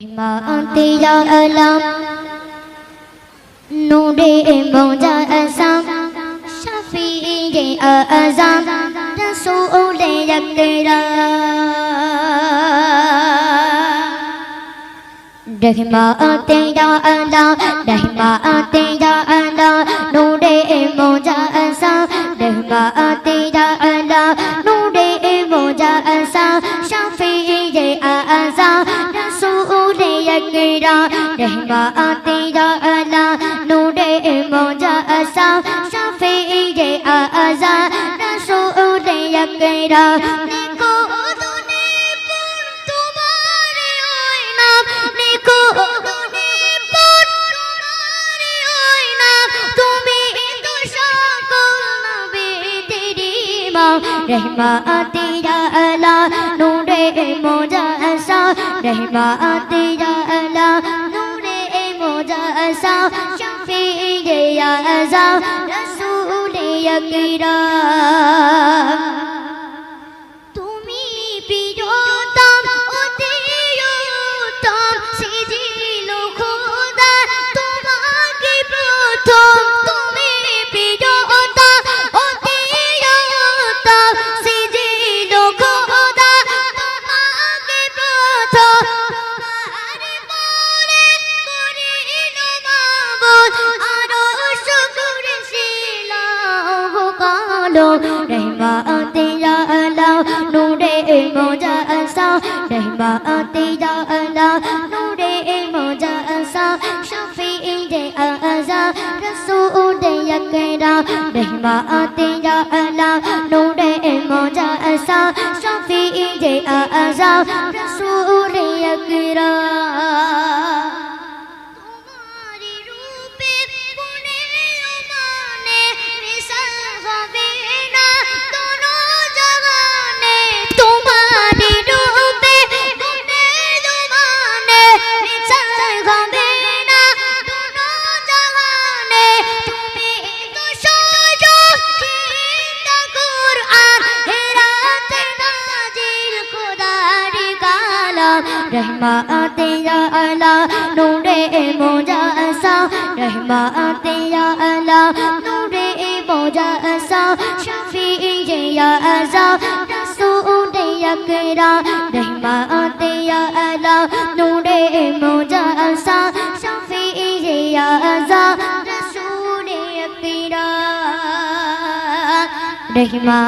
तेरा अलाम नूरे मौजा अज़म शफ़ीए अज़म रसूल अकरम रहमा तेरा अलाम नूरे मौजा अज़म रहमा तेरा अलाम नूरे मौजा अज़म शफ़ीए अज़म रसूल अकरम रहमा तेरा अलाम नूरे मौजा अज़म शफ़ीए अज़म रसूल अकरम लिखो दुने पर तुम्हारे ओय नाम लिखो दुने पर तुम्हारे ओय नाम तुम्हें तो सकल नबी तेरी माँ रहमा तेरा अलाम नूरे मौजा अज़म रहमा तेरा अलाम नूरे मौजा अज़म शफ़ीए अज़म रसूल अकरम তুমি প্রিয়তম অতিউত্তম সেজিল খোদা তোমাকে প্রথম তুমি প্রিয়তম অতিউত্তম সেজিল খোদা তোমাকে প্রথম তোমার পরে করিল মাবুদ আরশ কুরসি লৌহ কলম रहमा तेरा अलाम नूरे मौजा अज़म रहमा तेरा अलाम नूरे मौजा अज़म शफ़ीए अज़म रसूल अकरम रहमा तेरा अलाम नूरे मौजा अज़म शफ़ीए अज़म रसूल अकरम रहमा तेरा अलाम नूरे मौजा अज़म रहमा तेरा अलाम नूरे मौजा अज़म शफ़ीए अज़म रसूल अकरम रहमा तेरा अलाम नूरे मौजा अज़म शफ़ीए अज़म रसूल अकरम रहमा